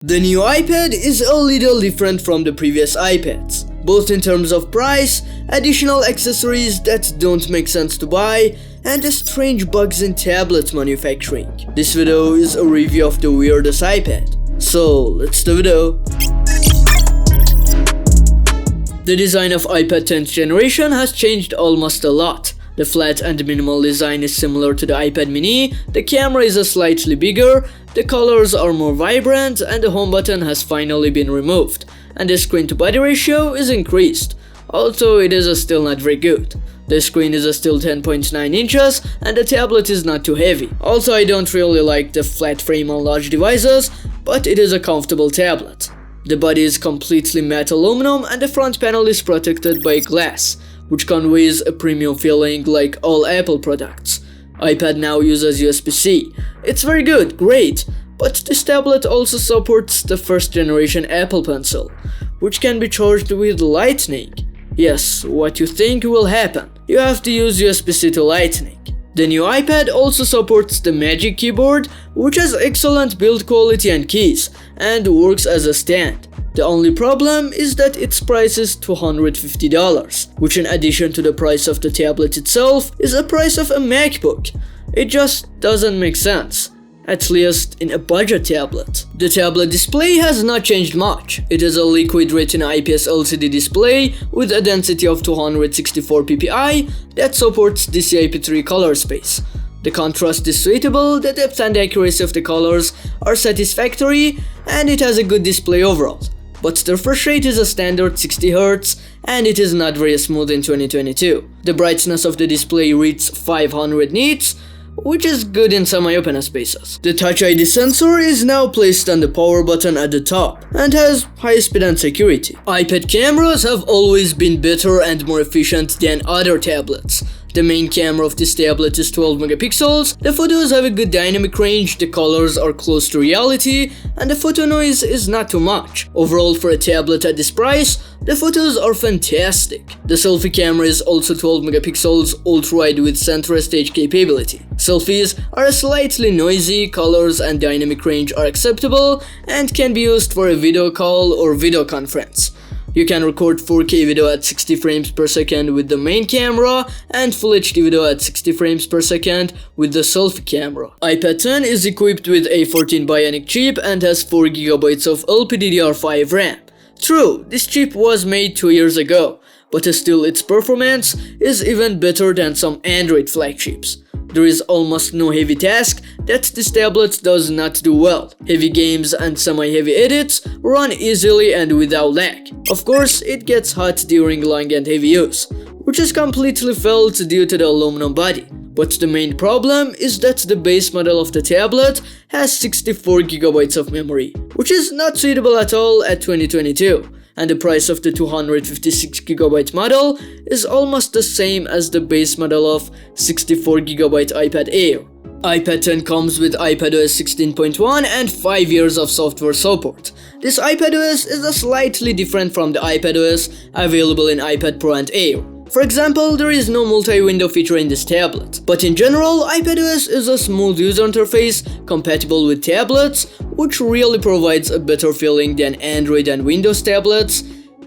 The new iPad is a little different from the previous iPads, both in terms of price, additional accessories that don't make sense to buy, and the strange bugs in tablet manufacturing. This video is a review of the weirdest iPad, so let's do the video. The design of iPad 10th generation has changed almost a lot. The flat and minimal design is similar to the iPad mini, the camera is slightly bigger, the colors are more vibrant, and the home button has finally been removed, and the screen to body ratio is increased, although it is still not very good. The screen is still 10.9 inches and the tablet is not too heavy. Also, I don't really like the flat frame on large devices, but it is a comfortable tablet. The body is completely matte aluminum and the front panel is protected by glass, which conveys a premium feeling like all Apple products. iPad now uses USB-C. It's very good, great, but this tablet also supports the first generation Apple Pencil, which can be charged with Lightning. Yes, what you think will happen? You have to use USB-C to Lightning. The new iPad also supports the Magic Keyboard, which has excellent build quality and keys, and works as a stand. The only problem is that its price is $250, which in addition to the price of the tablet itself is the price of a MacBook. It just doesn't make sense, at least in a budget tablet. The tablet display has not changed much. It is a liquid retina IPS LCD display with a density of 264 ppi that supports DCI-P3 color space. The contrast is suitable, the depth and accuracy of the colors are satisfactory, and it has a good display overall. But the refresh rate is a standard 60Hz and it is not very smooth in 2022. The brightness of the display reaches 500 nits, which is good in semi-open spaces. The Touch ID sensor is now placed on the power button at the top and has high speed and security. iPad cameras have always been better and more efficient than other tablets. The main camera of this tablet is 12 megapixels, the photos have a good dynamic range, the colors are close to reality, and the photo noise is not too much. Overall, for a tablet at this price, the photos are fantastic. The selfie camera is also 12 megapixels ultra-wide with center stage capability. Selfies are slightly noisy, colors and dynamic range are acceptable, and can be used for a video call or video conference. You can record 4K video at 60 frames per second with the main camera and Full HD video at 60 frames per second with the selfie camera. iPad 10 is equipped with a 14 Bionic chip and has 4GB of LPDDR5 RAM. True, this chip was made 2 years ago, but still its performance is even better than some Android flagships. There is almost no heavy task that this tablet does not do well. Heavy games and semi-heavy edits run easily and without lag. Of course, it gets hot during long and heavy use, which is completely felt due to the aluminum body. But the main problem is that the base model of the tablet has 64GB of memory, which is not suitable at all at 2022. And the price of the 256GB model is almost the same as the base model of 64GB iPad Air. iPad 10 comes with iPadOS 16.1 and 5 years of software support. This iPadOS is slightly different from the iPadOS available in iPad Pro and Air. For example, there is no multi-window feature in this tablet, but in general, iPadOS is a smooth user interface compatible with tablets, which really provides a better feeling than Android and Windows tablets,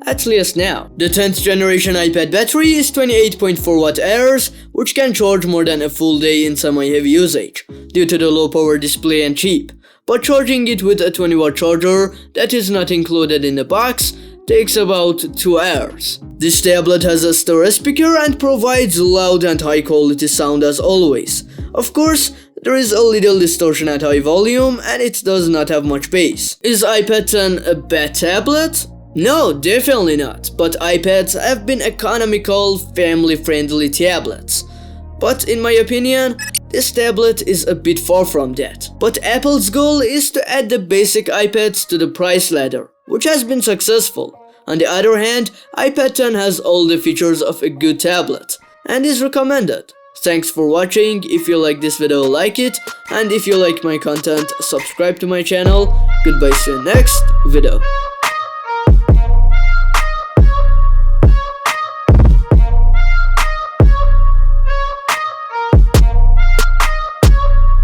at least now. The 10th generation iPad battery is 28.4 Wh, which can charge more than a full day in semi-heavy usage, due to the low power display and chip, but charging it with a 20W charger that is not included in the box takes about 2 hours. This tablet has a stereo speaker and provides loud and high quality sound as always. Of course, there is a little distortion at high volume and it does not have much bass. Is iPad 10 a bad tablet? No, definitely not, but iPads have been economical, family-friendly tablets. But in my opinion, this tablet is a bit far from that. But Apple's goal is to add the basic iPads to the price ladder, which has been successful. On the other hand, iPad 10 has all the features of a good tablet and is recommended. Thanks for watching. If you like this video, like it, and if you like my content, subscribe to my channel. Goodbye, see you next video.